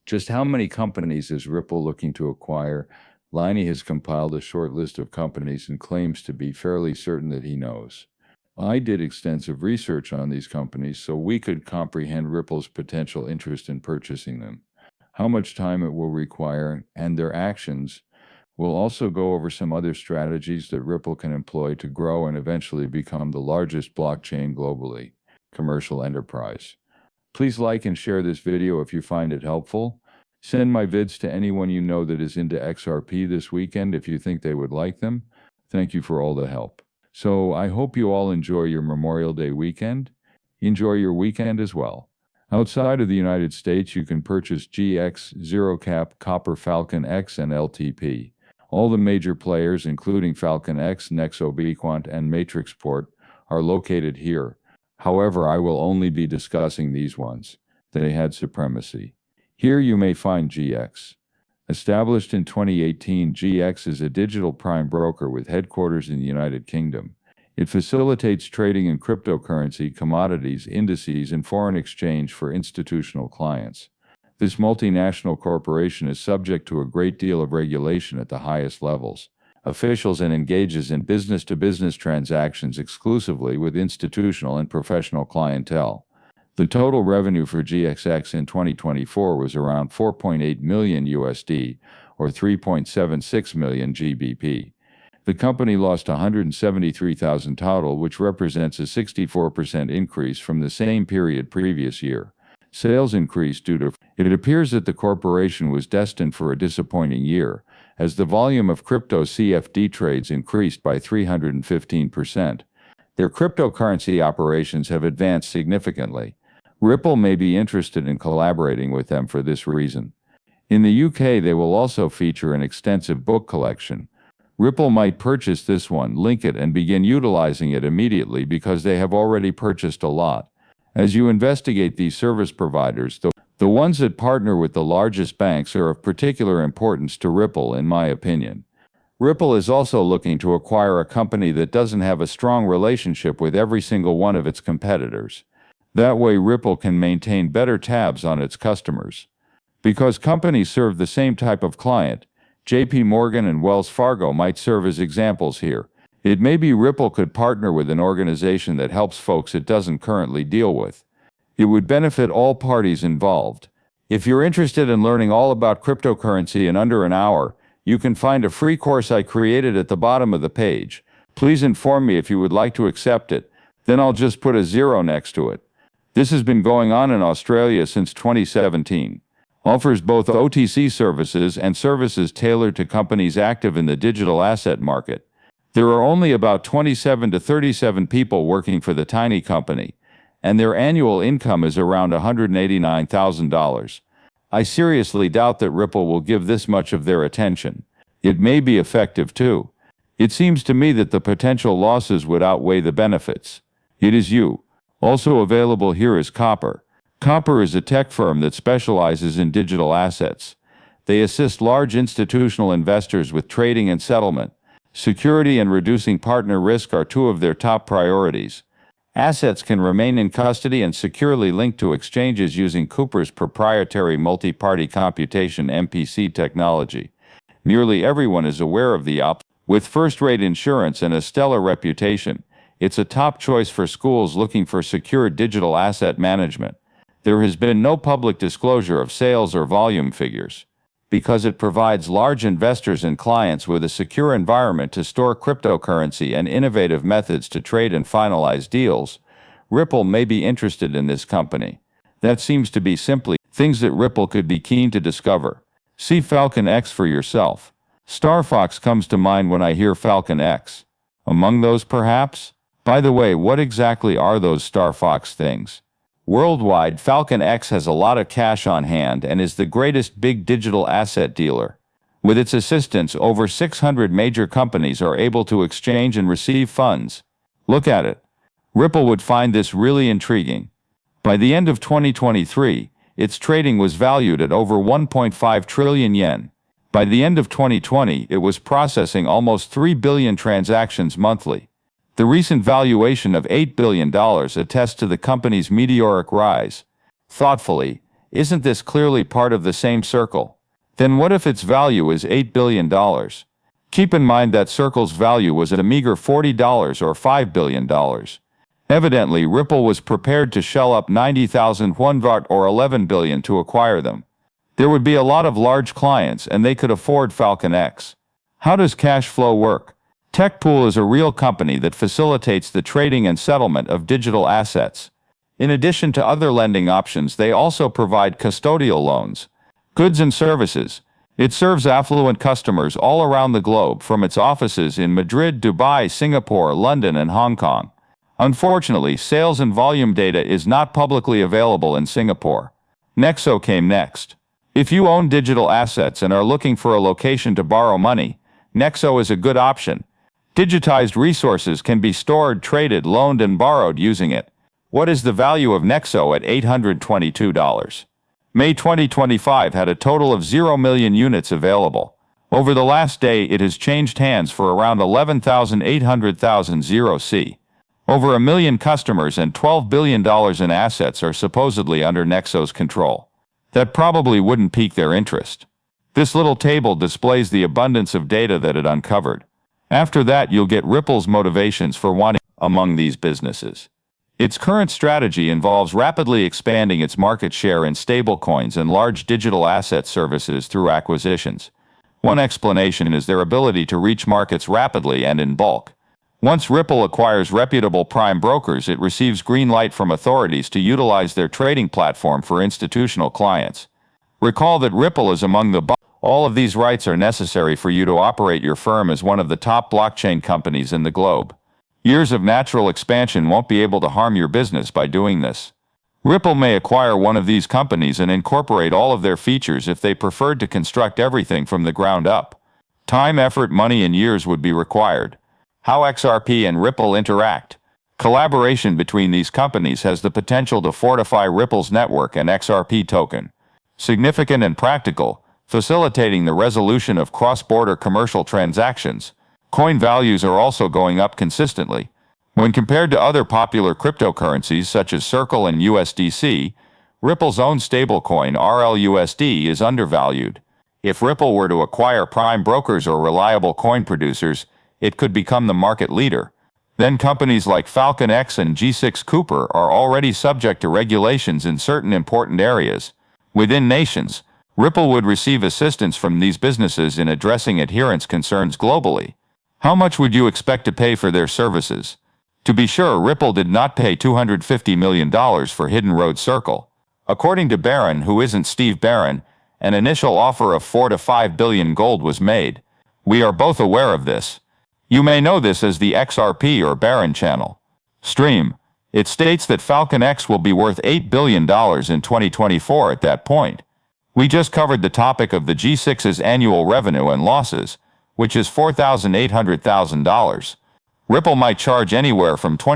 Just how many companies is Ripple looking to acquire? Liny has compiled a short list of companies and claims to be fairly certain that he knows. I did extensive research on these companies so we could comprehend Ripple's potential interest in purchasing them, how much time it will require, and their actions. We'll also go over some other strategies that Ripple can employ to grow and eventually become the largest blockchain globally. Commercial enterprise. Please like and share this video if you find it helpful. Send my vids to anyone you know that is into XRP this weekend if you think they would like them. Thank you for all the help. So I hope you all enjoy your Memorial Day weekend. Enjoy your weekend as well. Outside of the United States, you can purchase GX, ZeroCap, Copper, Falcon X, and LTP. All the major players, including Falcon X, Nexo, and Matrixport, are located here. However, I will only be discussing these ones. They had supremacy. Here you may find GX. Established in 2018, GX is a digital prime broker with headquarters in the United Kingdom. It facilitates trading in cryptocurrency, commodities, indices, and foreign exchange for institutional clients. This multinational corporation is subject to a great deal of regulation at the highest levels. Officials and engages in business-to-business transactions exclusively with institutional and professional clientele. The total revenue for GXX in 2024 was around $4.8 million USD, or 3.76 million GBP. The company lost 173,000 total, which represents a 64% increase from the same period previous year. Sales increased due to. It appears that the corporation was destined for a disappointing year, as the volume of crypto CFD trades increased by 315%. Their cryptocurrency operations have advanced significantly. Ripple may be interested in collaborating with them for this reason. In the UK, they will also feature an extensive book collection. Ripple might purchase this one, link it, and begin utilizing it immediately because they have already purchased a lot. As you investigate these service providers, the ones that partner with the largest banks are of particular importance to Ripple, in my opinion. Ripple is also looking to acquire a company that doesn't have a strong relationship with every single one of its competitors. That way Ripple can maintain better tabs on its customers. Because companies serve the same type of client, JP Morgan and Wells Fargo might serve as examples here. It may be Ripple could partner with an organization that helps folks it doesn't currently deal with. It would benefit all parties involved. If you're interested in learning all about cryptocurrency in under an hour, you can find a free course I created at the bottom of the page. Please inform me if you would like to accept it, then I'll just put a 0 next to it. This has been going on in Australia since 2017. Offers both OTC services and services tailored to companies active in the digital asset market. There are only about 27 to 37 people working for the tiny company, and their annual income is around $189,000. I seriously doubt that Ripple will give this much of their attention. It may be effective too. It seems to me that the potential losses would outweigh the benefits. It is you. Also available here is Copper. Copper is a tech firm that specializes in digital assets. They assist large institutional investors with trading and settlement. Security and reducing partner risk are two of their top priorities. Assets can remain in custody and securely linked to exchanges using Cooper's proprietary multi-party computation MPC technology. Nearly everyone is aware of the op. With first-rate insurance and a stellar reputation, it's a top choice for schools looking for secure digital asset management. There has been no public disclosure of sales or volume figures. Because it provides large investors and clients with a secure environment to store cryptocurrency and innovative methods to trade and finalize deals, Ripple may be interested in this company. That seems to be simply things that Ripple could be keen to discover. See Falcon X for yourself. Star Fox comes to mind when I hear Falcon X. Among those, perhaps? By the way, what exactly are those Star Fox things? Worldwide, Falcon X has a lot of cash on hand and is the greatest big digital asset dealer. With its assistance, over 600 major companies are able to exchange and receive funds. Look at it. Ripple would find this really intriguing. By the end of 2023, its trading was valued at over 1.5 trillion yen. By the end of 2020, it was processing almost 3 billion transactions monthly. The recent valuation of $8 billion attests to the company's meteoric rise. Thoughtfully, Isn't this clearly part of the same circle? Then what if its value is $8 billion? Keep in mind that Circle's value was at a meager $40 or $5 billion. Evidently, Ripple was prepared to shell up 90,000 won or $11 billion to acquire them. There would be a lot of large clients and they could afford Falcon X. How does cash flow work? TechPool is a real company that facilitates the trading and settlement of digital assets. In addition to other lending options, they also provide custodial loans, goods and services. It serves affluent customers all around the globe from its offices in Madrid, Dubai, Singapore, London, and Hong Kong. Unfortunately, sales and volume data is not publicly available in Singapore. Nexo came next. If you own digital assets and are looking for a location to borrow money, Nexo is a good option. Digitized resources can be stored, traded, loaned, and borrowed using it. What is the value of Nexo at $822? May 2025 had a total of 0 million units available. Over the last day, it has changed hands for around 11,800,000 0C. Over 1 million customers and $12 billion in assets are supposedly under Nexo's control. That probably wouldn't pique their interest. This little table displays the abundance of data that it uncovered. After that, you'll get Ripple's motivations for wanting among these businesses. Its current strategy involves rapidly expanding its market share in stablecoins and large digital asset services through acquisitions. One explanation is their ability to reach markets rapidly and in bulk. Once Ripple acquires reputable prime brokers, it receives green light from authorities to utilize their trading platform for institutional clients. Recall that Ripple is among the all of these rights are necessary for you to operate your firm as one of the top blockchain companies in the globe. Years of natural expansion won't be able to harm your business by doing this. Ripple may acquire one of these companies and incorporate all of their features if they preferred to construct everything from the ground up. Time, effort, money, and years would be required. How XRP and Ripple interact. Collaboration between these companies has the potential to fortify Ripple's network and XRP token. Significant and practical, facilitating the resolution of cross-border commercial transactions. Coin values are also going up consistently. When compared to other popular cryptocurrencies such as Circle and USDC, Ripple's own stablecoin RLUSD is undervalued. If Ripple were to acquire prime brokers or reliable coin producers, it could become the market leader. Then companies like Falcon X and G6 Cooper are already subject to regulations in certain important areas. Within nations, Ripple would receive assistance from these businesses in addressing adherence concerns globally. How much would you expect to pay for their services? To be sure, Ripple did not pay $250 million for Hidden Road Circle. According to Barron, who isn't Steve Barron, an initial offer of $4 to $5 billion gold was made. We are both aware of this. You may know this as the XRP or Barron channel. Stream. It states that Falcon X will be worth $8 billion in 2024 at that point. We just covered the topic of the G6's annual revenue and losses, which is $4,800,000. Ripple might charge anywhere from $20